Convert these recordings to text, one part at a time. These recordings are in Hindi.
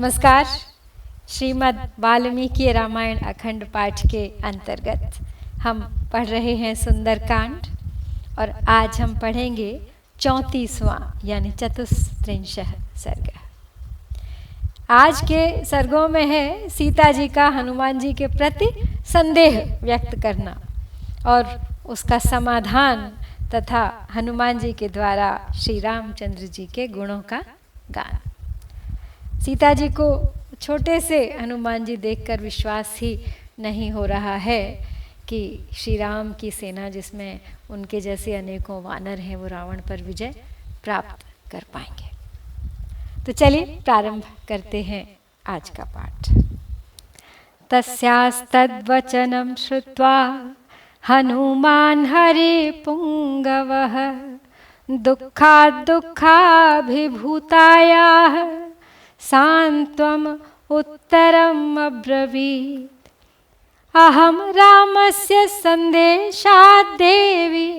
नमस्कार। श्रीमद् वाल्मीकि रामायण अखंड पाठ के अंतर्गत हम पढ़ रहे हैं सुंदरकांड और आज हम पढ़ेंगे 34वां यानी चतुस्त्रिंशः सर्ग। आज के सर्गों में है सीता जी का हनुमान जी के प्रति संदेह व्यक्त करना और उसका समाधान तथा हनुमान जी के द्वारा श्री रामचंद्र जी के गुणों का गान। सीता जी को छोटे से हनुमान जी देखकर विश्वास ही नहीं हो रहा है कि श्री राम की सेना जिसमें उनके जैसे अनेकों वानर हैं वो रावण पर विजय प्राप्त कर पाएंगे। तो चलिए प्रारंभ करते हैं आज का पाठ। तस्यास्तद्वचनं श्रुत्वा हनुमान् हरे पुंगवः दुःखाद् दुःखाभिभूतायाः सान्त्वम् उत्तरम् अब्रवीत्। अहं रामस्य सन्देशात् देवी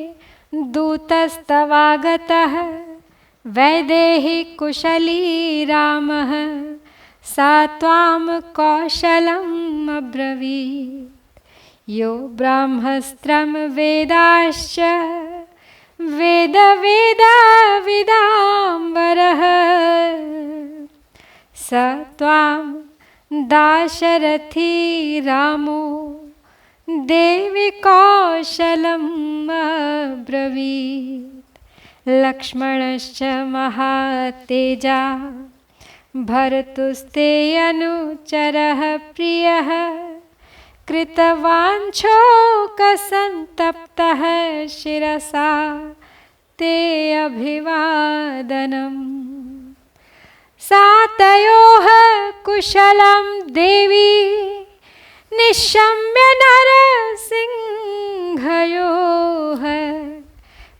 दूतस्तवागतः वैदेही कुशली रामः सा त्वां कौशलम् अब्रवीत्। यो ब्राह्मस्त्रं वेदाश्च वेदविदाम्बरः स त्वां दाशरथी रामो देवी कौशलम् अब्रवीत्। लक्ष्मणश्च महातेजा भरतुस्ते अनुचरः प्रियः कृतवाञ्छोकसन्तप्तः शिरसा ते अभिवादनम्। सातयोः कुशलं देवी निशम्य नरसिंहयोः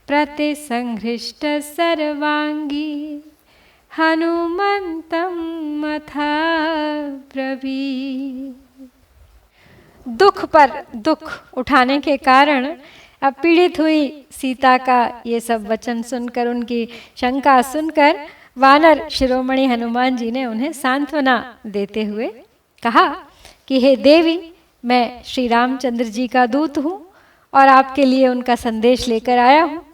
प्रतिसंहृष्ट सर्वांगी हनुमन्तम् अथा ब्रवीत्। दुख पर दुख उठाने के कारण अब पीड़ित हुई सीता का ये सब वचन सुनकर, उनकी शंका सुनकर वानर शिरोमणि हनुमान जी ने उन्हें सांत्वना देते हुए कहा कि हे देवी, मैं श्री रामचंद्र जी का दूत हूँ और आपके लिए उनका संदेश लेकर आया हूँ।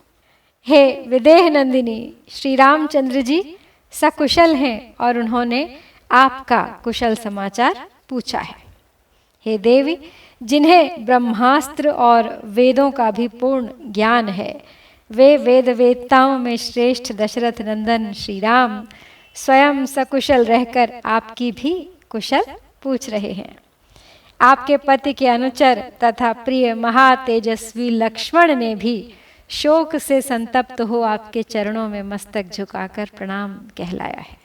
हे विदेह नंदिनी, श्री रामचंद्र जी सकुशल हैं और उन्होंने आपका कुशल समाचार पूछा है। हे देवी, जिन्हें ब्रह्मास्त्र और वेदों का भी पूर्ण ज्ञान है, वे वेद वेदताओं में श्रेष्ठ दशरथ नंदन श्री राम स्वयं सकुशल रहकर आपकी भी कुशल पूछ रहे हैं। आपके पति के अनुचर तथा प्रिय महातेजस्वी लक्ष्मण ने भी शोक से संतप्त हो आपके चरणों में मस्तक झुकाकर प्रणाम कहलाया है।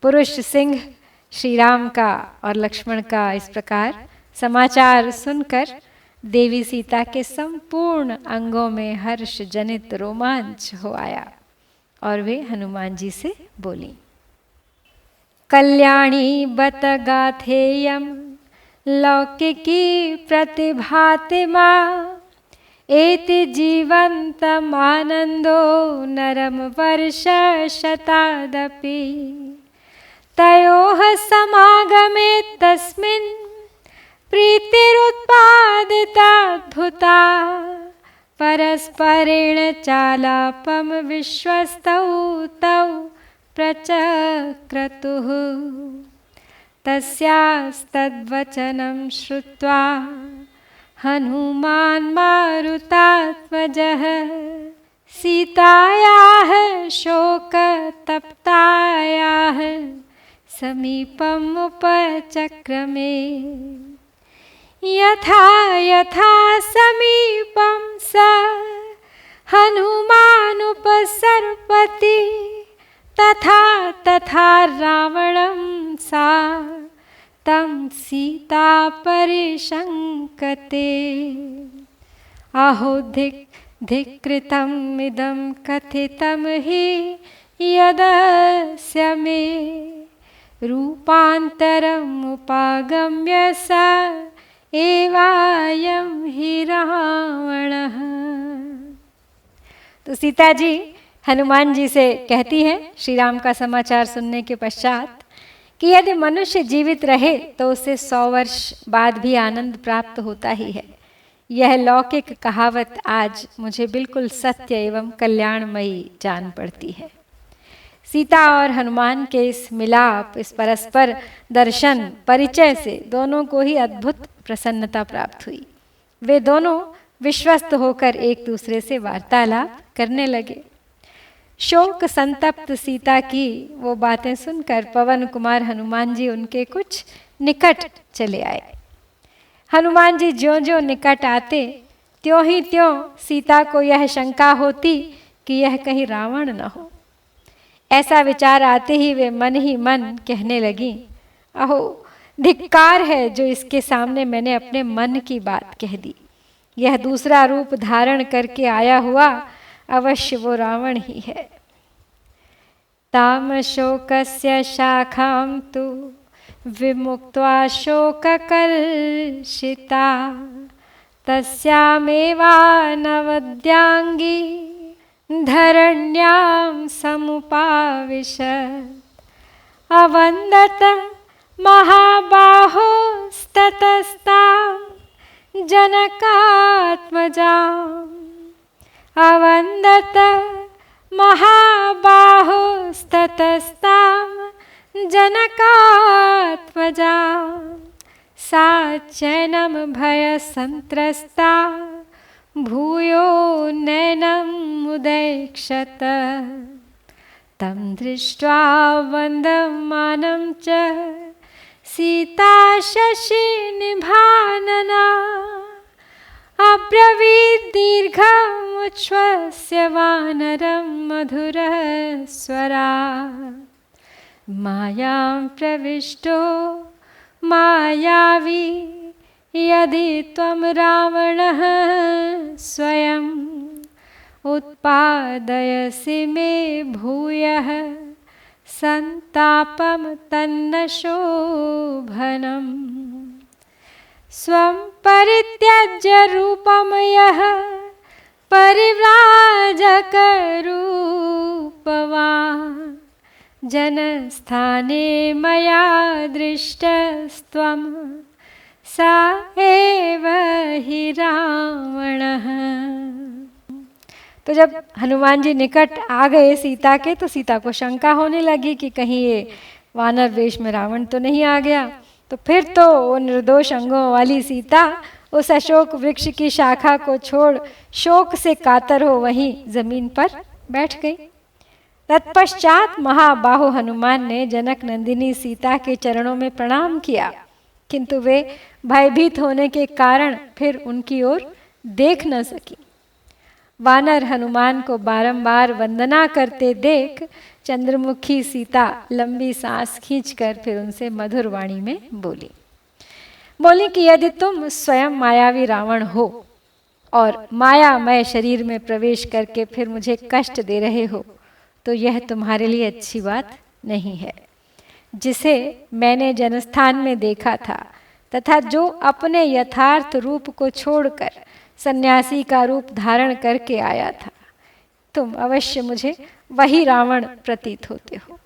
पुरुष सिंह श्री राम का और लक्ष्मण का इस प्रकार समाचार सुनकर देवी सीता के संपूर्ण अंगों में हर्ष जनित रोमांच हो आया और वे हनुमान जी से बोली। कल्याणी बत गाथेयं लौकिकी प्रतिभाति मां एति जीवन्तम् आनंदो नरम वर्ष शतादपि। तयोः समागमे तस्मिन् प्रीतिरुत्पादिताद्भुता परस्परेण चालापं विश्वस्तौ तौ प्रचक्रतुः। तस्यास्तद्वचनं श्रुत्वा हनुमान् मारुतात्मजः सीतायाः शोकतप्तायाः समीपम् उपचक्रमे। यथा यथा समीपं स हनुमानुपसर्पति तथा तथा रावणं सा तं सीता परिशङ्कते। अहो धिक् धिक्कृतम् इदं कथितं हि यदस्य मे रूपान्तरम् उपागम्य स एवायं हि रावणः। तो सीता जी हनुमान जी से कहती हैं श्री राम का समाचार सुनने के पश्चात कि यदि मनुष्य जीवित रहे तो उसे 100 वर्ष बाद भी आनंद प्राप्त होता ही है। यह लौकिक कहावत आज मुझे बिल्कुल सत्य एवं कल्याणमयी जान पड़ती है। सीता और हनुमान के इस मिलाप, इस परस्पर दर्शन परिचय से दोनों को ही अद्भुत प्रसन्नता प्राप्त हुई। वे दोनों विश्वस्त होकर एक दूसरे से वार्तालाप करने लगे। शोक संतप्त सीता की वो बातें सुनकर पवन कुमार हनुमान जी उनके कुछ निकट चले आए। हनुमान जी ज्यों ज्यों निकट आते त्यों ही त्यों सीता को यह शंका होती कि यह कहीं रावण न हो। ऐसा विचार आते ही वे मन ही मन कहने लगी, अहो धिक्कार है जो इसके सामने मैंने अपने मन की बात कह दी। यह दूसरा रूप धारण करके आया हुआ अवश्य वो रावण ही है। ताम शोकस्य शाखां तु विमुक्त्वा शोककर्षिता तस्यामेवा नवद्यांगी धरण्यां समुपाविशत् अवन्दत महाबाहोस्ततस्तां जनकात्मजाम् अवन्दत महाबाहोस्ततस्तां जनकात्मजां सा चैनं भयसन्त्रस्ता भूयो नैनमुदैक्षत तं दृष्ट्वा वन्दमानं च सीता शशिनिभानना अब्रवीत् दीर्घमुच्छ्वस्य वानरं मधुरस्वरा मायां प्रविष्टो मायावी यदि त्वं रावणः स्वयं उत्पादयसि मे भूयः संतापं तन्न शोभनम् स्वं परित्यज्य रूपं यः परिव्राजकरूपवान् जनस्थाने मया दृष्टस्त्वं सा एव हि रावणः। तो जब हनुमान जी निकट आ गए सीता के, तो सीता को शंका होने लगी कि कहीं ये वानर वेश में रावण तो नहीं आ गया। तो फिर तो वो निर्दोष अंगों वाली सीता उस अशोक वृक्ष की शाखा को छोड़ शोक से कातर हो वहीं जमीन पर बैठ गई। तत्पश्चात महाबाहु हनुमान ने जनक नंदिनी सीता के चरणों में प्रणाम किया, किंतु वे भयभीत होने के कारण फिर उनकी ओर देख न सकी। वानर हनुमान को बारंबार वंदना करते देख चंद्रमुखी सीता लंबी सांस खींचकर फिर उनसे मधुर वाणी में बोली कि यदि तुम स्वयं मायावी रावण हो और मायामय शरीर में प्रवेश करके फिर मुझे कष्ट दे रहे हो, तो यह तुम्हारे लिए अच्छी बात नहीं है। जिसे मैंने जनस्थान में देखा था तथा जो अपने यथार्थ रूप को छोड़कर सन्यासी का रूप धारण करके आया था, तुम अवश्य मुझे वही रावण प्रतीत होते हो।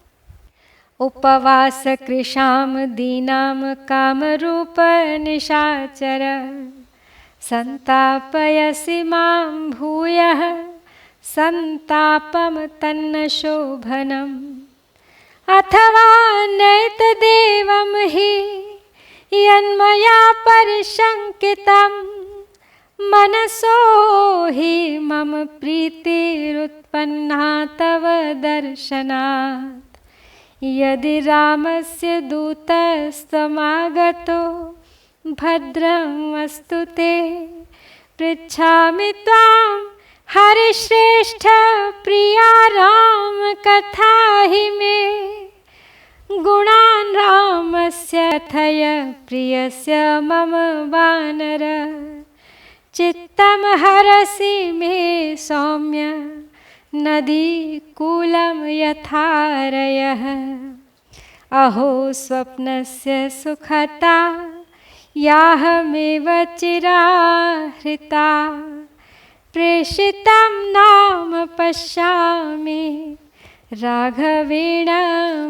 उपवास कृशाम दीनाम कामरूप निशाचर संतापयसि मां भूयः संतापम तन्न शोभनम् अथवा नैतदेवं हि यन्मया परिशंकितं मनसो हि मम प्रीतिरुत्पन्ना तव दर्शनात् यदि रामस्य दूतस्तमागतो भद्रं वस्तु ते पृच्छामि त्वां हरिश्रेष्ठ प्रिया राम कथा हि मे गुणान् रामस्य कथय प्रियस्य मम वानर चित्तं हरसि मे सौम्य नदीकूलं यथारयः अहो स्वप्नस्य सुखता याहमेव चिराहृता प्रेषितं नाम पश्यामि राघवेण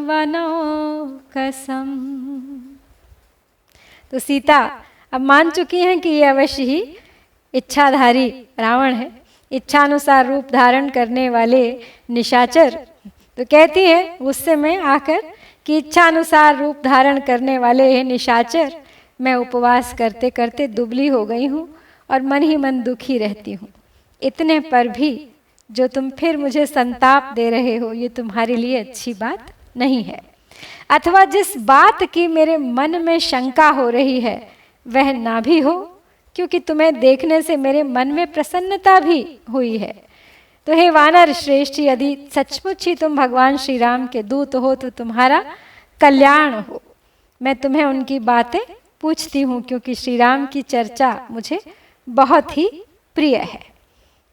वनो कसम। तो सीता अब मान चुकी हैं कि ये अवश्य ही इच्छाधारी रावण है, इच्छानुसार रूप धारण करने वाले निशाचर। तो कहती है गुस्से में आकर कि इच्छानुसार रूप धारण करने वाले ये निशाचर, मैं उपवास करते करते दुबली हो गई हूँ और मन ही मन दुखी रहती हूँ। इतने पर भी जो तुम फिर मुझे संताप दे रहे हो, ये तुम्हारे लिए अच्छी बात नहीं है। अथवा जिस बात की मेरे मन में शंका हो रही है वह ना भी हो, क्योंकि तुम्हें देखने से मेरे मन में प्रसन्नता भी हुई है। तो हे वानर श्रेष्ठ, यदि सचमुच ही तुम भगवान श्री राम के दूत हो तो तुम्हारा कल्याण हो। मैं तुम्हें उनकी बातें पूछती हूँ, क्योंकि श्री राम की चर्चा मुझे बहुत ही प्रिय है।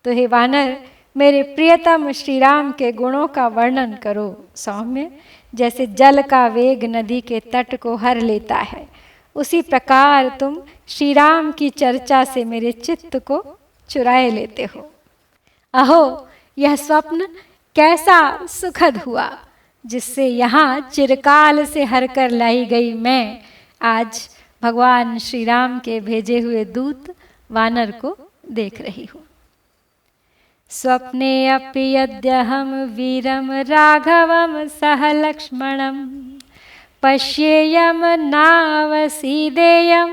तो हे वानर, मेरे प्रियतम श्री राम के गुणों का वर्णन करो सौम्य। जैसे जल का वेग नदी के तट को हर लेता है, उसी प्रकार तुम श्री राम की चर्चा से मेरे चित्त को चुराए लेते हो। अहो, यह स्वप्न कैसा सुखद हुआ, जिससे यहाँ चिरकाल से हर कर लाई गई मैं आज भगवान श्री राम के भेजे हुए दूत वानर को देख रही हूँ। स्वप्ने अपि यद्यहं वीरम राघवम सह लक्ष्मणम पश्येयम नावसीदेयम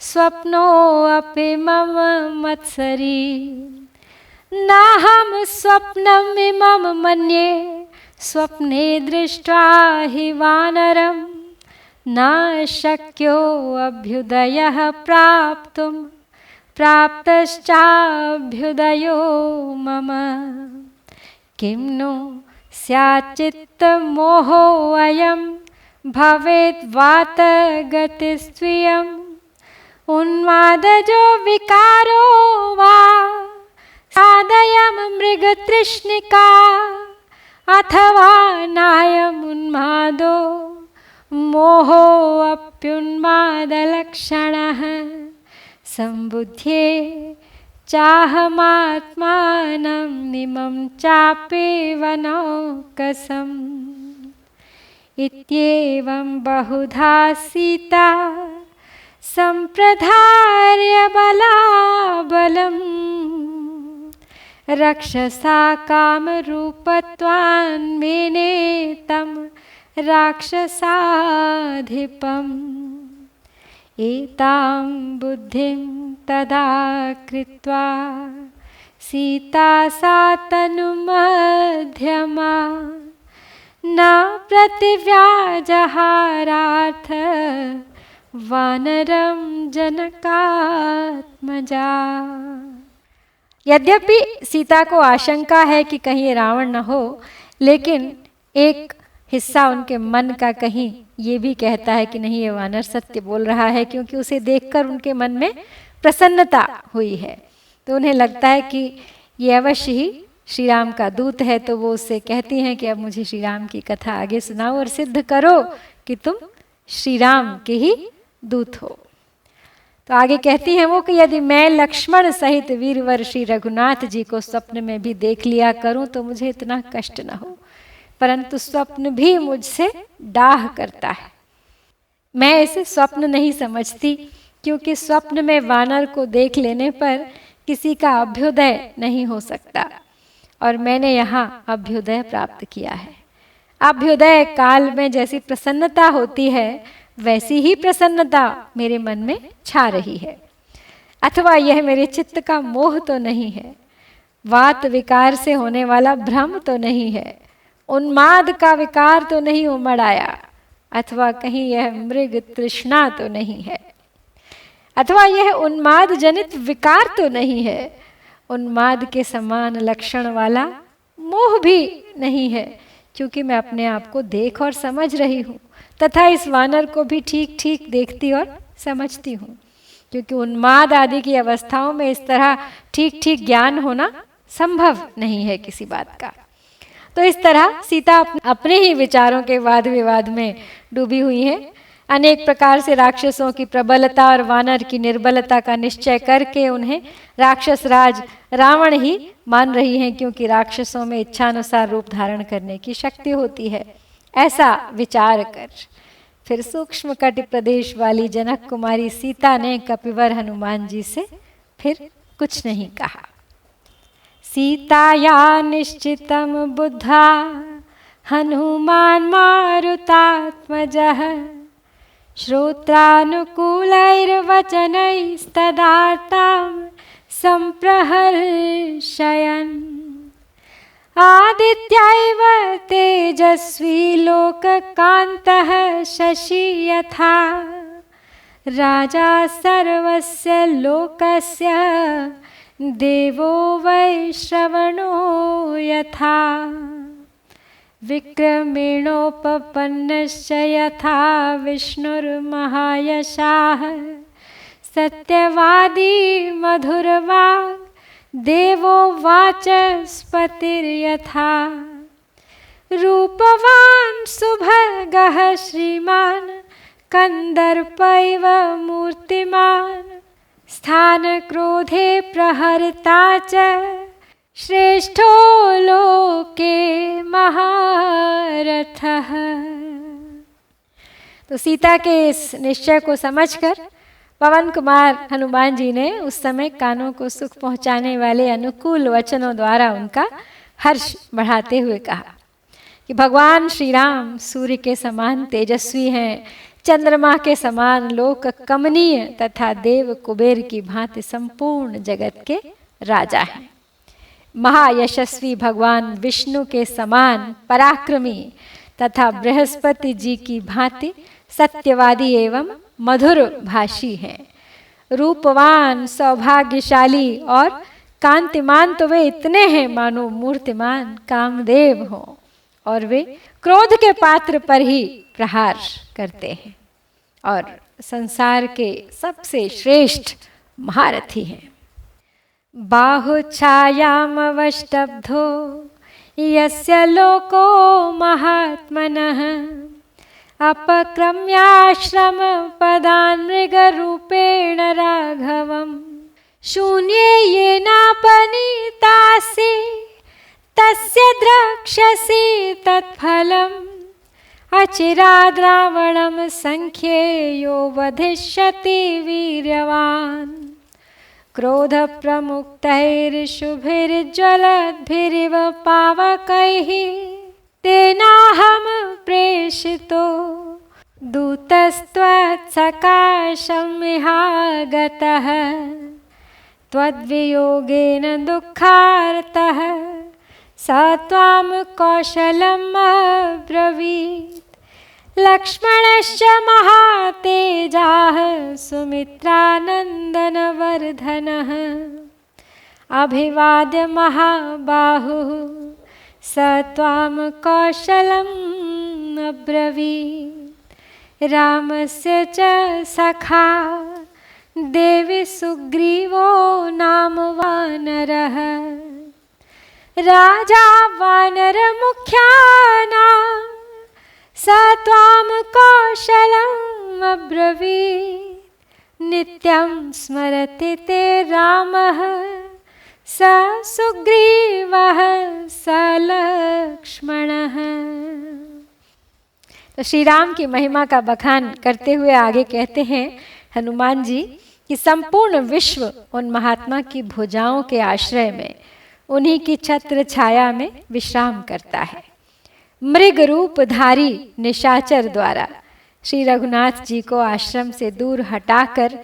स्वप्नो अपि मम मत्सरी। नाहं स्वप्नम इमं मन्ये स्वप्ने दृष्ट्वा हि वानरम न शक्यो अभ्युदयः प्राप्तुं प्राप्तश्चाभ्युदयो मम। किं नु स्याच्चित्तमोहो अयं भवेत् वातगतिस्त्वियम् उन्मादजो विकारो वा सादयं मृगतृष्णिका अथवा नायम् उन्मादो मोहोऽप्युन्मादलक्षणः संबुध्ये चाहमात्मानं निमं चापि वनौकसम्। इत्येवं बहुधा सीता संप्रधार्य बलाबलम् रक्षसा कामरूपत्वान्मेने तं राक्षसाधिपम्। एतां बुद्धिं तदा कृत्वा सीता सा तनुमध्यमा न प्रतिव्याजहारार्थ वानरं जनकात्मजा। यद्यपि सीता को आशंका है कि कहीं ये रावण न हो, लेकिन एक हिस्सा उनके मन का कहीं ये भी कहता है कि नहीं, ये वानर सत्य बोल रहा है, क्योंकि उसे देखकर उनके मन में प्रसन्नता हुई है। तो उन्हें लगता है कि ये अवश्य ही श्री राम का दूत है। तो वो उससे कहती हैं कि अब मुझे श्री राम की कथा आगे सुनाओ और सिद्ध करो कि तुम श्री राम के ही दूत हो। तो आगे कहती हैं वो कि यदि मैं लक्ष्मण सहित वीरवर श्री रघुनाथ जी को स्वप्न में भी देख लिया करूं तो मुझे इतना कष्ट न हो, परंतु स्वप्न भी मुझसे डाह करता है। मैं इसे स्वप्न नहीं समझती, क्योंकि स्वप्न में वानर को देख लेने पर किसी का अभ्युदय नहीं हो सकता, और मैंने यहाँ अभ्युदय प्राप्त किया है। अभ्युदय काल में जैसी प्रसन्नता होती है, वैसी ही प्रसन्नता मेरे मन में छा रही है। अथवा यह मेरे चित्त का मोह तो नहीं है, वात विकार से होने वाला भ्रम तो नहीं है, उन्माद का विकार तो नहीं उमड़ आया, अथवा कहीं यह मृग तृष्णा तो नहीं है, अथवा यह उन्माद जनित विकार तो नहीं है, उन्माद के समान लक्षण वाला मोह भी नहीं है, क्योंकि मैं अपने आप को देख और समझ रही हूँ तथा इस वानर को भी ठीक ठीक देखती और समझती हूँ, क्योंकि उन्माद आदि की अवस्थाओं में इस तरह ठीक ठीक ज्ञान होना संभव नहीं है किसी बात का। तो इस तरह सीता अपने ही विचारों के वाद विवाद में डूबी हुई है। अनेक प्रकार से राक्षसों की प्रबलता और वानर की निर्बलता का निश्चय करके उन्हें राक्षस राज रावण ही मान रही हैं, क्योंकि राक्षसों में इच्छानुसार रूप धारण करने की शक्ति होती है। ऐसा विचार कर फिर सूक्ष्म कटि प्रदेश वाली जनक कुमारी सीता ने कपिवर हनुमान जी से फिर कुछ नहीं कहा। सीताया निश्चितम बुद्धा हनुमान मारुतात्मजः श्रोत्रानुकूलैर्वचनैस्तदातां सम्प्रहर्षयन् आदित्यैव तेजस्वी लोककान्तः शशि यथा राजा सर्वस्य लोकस्य देवो वै श्रवणो यथा विक्रमेणोपपन्नश्च यथा विष्णुर्महायशाः सत्यवादी मधुरवाक् देवो वाचस्पतिर्यथा रूपवान् सुभगः श्रीमान् कन्दर्पैव मूर्तिमान् स्थानक्रोधे प्रहर्ता च श्रेष्ठो लोके महारथः। तो सीता के इस निश्चय को समझकर पवन कुमार हनुमान जी ने उस समय कानों को सुख पहुंचाने वाले अनुकूल वचनों द्वारा उनका हर्ष बढ़ाते हुए कहा कि भगवान श्री राम सूर्य के समान तेजस्वी हैं, चंद्रमा के समान लोक कमनीय तथा देव कुबेर की भांति संपूर्ण जगत के राजा हैं। महायशस्वी भगवान विष्णु के समान पराक्रमी तथा बृहस्पति जी की भांति सत्यवादी एवं मधुर भाषी हैं। रूपवान, सौभाग्यशाली और कांतिमान तो वे इतने हैं मानो मूर्तिमान कामदेव हों, और वे क्रोध के पात्र पर ही प्रहार करते हैं और संसार के सबसे श्रेष्ठ महारथी हैं। बाहुछायामवष्टब्धो यस्य लोको महात्मनः अपक्रम्याश्रम पदान् मृगरूपेण राघवम् शून्ये येनापनीतासि तस्य द्रक्ष्यसि तत्फलम् अचिराद् रावणं संख्येयो वधिष्यति वीर्यवान् क्रोध प्रमुक्तैर्शुभिर्ज्वलद्भिरिव पावकैः तेनाहं प्रेषितो दूतस्त्वत्सकाशमिहागतः त्वद्वियोगेन दुःखार्तः स त्वां कौशलम् अब्रवीत् लक्ष्मणश्च महातेजाः सुमित्रानन्दनवर्धनः अभिवाद्य महाबाहुः स त्वां कौशलम् अब्रवीत् रामस्य च सखा देवी सुग्रीवो नाम वानरः राजा वानरमुख्यानां स त्वां कौशलम् अब्रवीत् नित्यं स्मरति ते रामः स सुग्रीवः स लक्ष्मणः। तो श्री राम की महिमा का बखान करते हुए आगे कहते हैं हनुमान जी कि संपूर्ण विश्व उन महात्मा की भुजाओं के आश्रय में, उन्हीं की छत्र छाया में विश्राम करता है। मृग रूपधारी निशाचर द्वारा श्री रघुनाथ जी को आश्रम से दूर हटाकर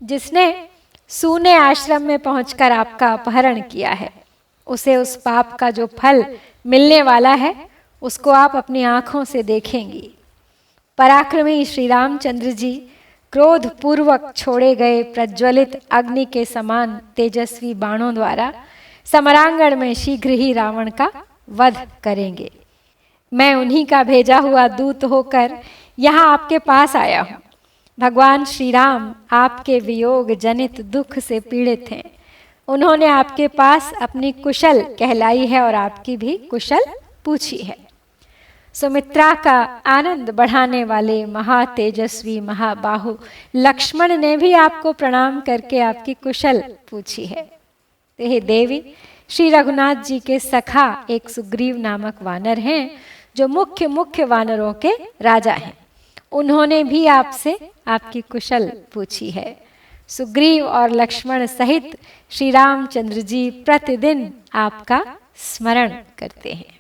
जिसने सूने आश्रम में पहुंचकर आपका अपहरण किया है, उसे उस पाप का जो फल मिलने वाला है उसको आप अपनी आंखों से देखेंगी। पराक्रमी श्री रामचंद्र जी क्रोध पूर्वक छोड़े गए प्रज्वलित अग्नि के समान तेजस्वी बाणों द्वारा समरांगण में शीघ्र ही रावण का वध करेंगे। मैं उन्हीं का भेजा हुआ दूत होकर यहाँ आपके पास आया हूँ। भगवान श्री राम आपके वियोग जनित दुख से पीड़ित हैं। उन्होंने आपके पास अपनी कुशल कहलाई है और आपकी भी कुशल पूछी है। सुमित्रा का आनंद बढ़ाने वाले महातेजस्वी महाबाहु लक्ष्मण ने भी आपको प्रणाम करके आपकी कुशल पूछी है। हे देवी, श्री रघुनाथ जी के सखा एक सुग्रीव नामक वानर हैं जो मुख्य वानरों के राजा हैं। उन्होंने भी आपसे आपकी कुशल पूछी है। सुग्रीव और लक्ष्मण सहित श्री रामचंद्र जी प्रतिदिन आपका स्मरण करते हैं।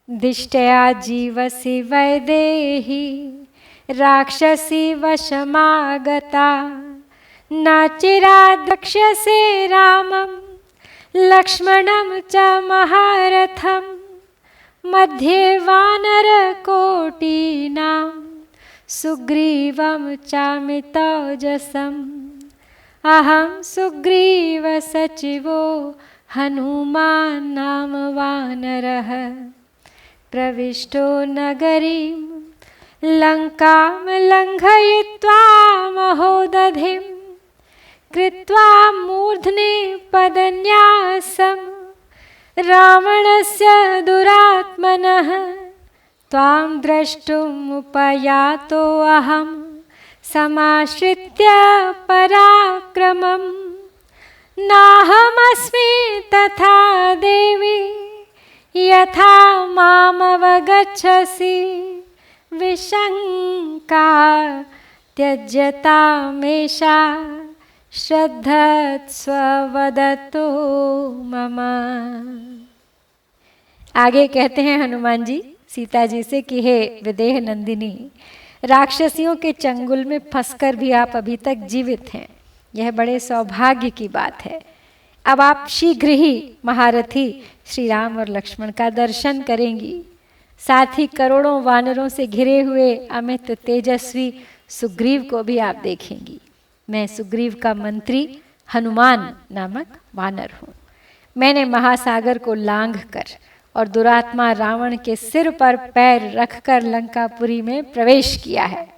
दिष्टया जीवसि वैदेही राक्षसी वशमागता न चिराद्रक्ष्यसे रामं लक्ष्मणं च महारथं मध्ये वानरकोटीनां सुग्रीवं चामितौजसम् अहं सुग्रीवसचिवो हनुमान् नाम वानरः प्रविष्टो नगरीं लङ्कां लङ्घयित्वा महोदधिं कृत्वा मूर्ध्नि पदन्यासं रावणस्य दुरात्मनः त्वां द्रष्टुमुपयातो अहं समाश्रित्य पराक्रमं नाहमस्मि तथा देवी यथा मामवगच्छसि विशङ्का त्यज्यतामेषा श्रद्धत्स्व वदतो मम। आगे कहते हैं हनुमान जी सीता जी से कि हे विदेह नंदिनी, राक्षसियों के चंगुल में फंसकर भी आप अभी तक जीवित हैं, यह बड़े सौभाग्य की बात है। अब आप शीघ्र ही महारथी श्री राम और लक्ष्मण का दर्शन करेंगी, साथ ही करोड़ों वानरों से घिरे हुए अमित तेजस्वी सुग्रीव को भी आप देखेंगी। मैं सुग्रीव का मंत्री हनुमान नामक वानर हूँ। मैंने महासागर को लांघकर और दुरात्मा रावण के सिर पर पैर रखकर लंकापुरी में प्रवेश किया है।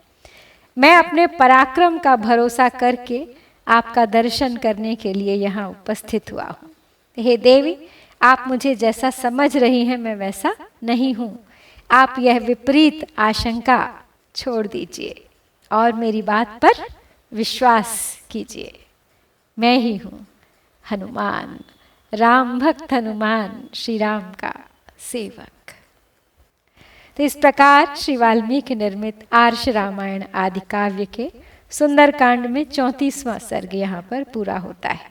मैं अपने पराक्रम का भरोसा करके आपका दर्शन करने के लिए यहाँ उपस्थित हुआ हूँ। हे देवी, आप मुझे जैसा समझ रही हैं मैं वैसा नहीं हूँ। आप यह विपरीत आशंका छोड़ दीजिए और मेरी बात पर विश्वास कीजिए। मैं ही हूँ हनुमान, राम भक्त हनुमान, श्री राम का सेवक। तो इस प्रकार श्री वाल्मीकि निर्मित आर्ष रामायण आदि काव्य के सुंदरकांड में 34वां सर्ग यहाँ पर पूरा होता है।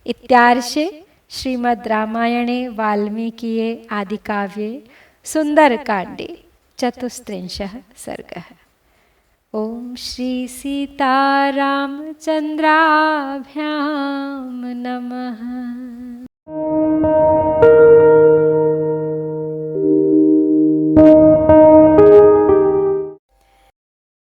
इत्यार्षे श्रीमद् रामायणे वाल्मीकिये आदि काव्ये सुंदरकांडे 34 सर्गः। ओम श्री सीतारामचंद्राभ्यां नमः।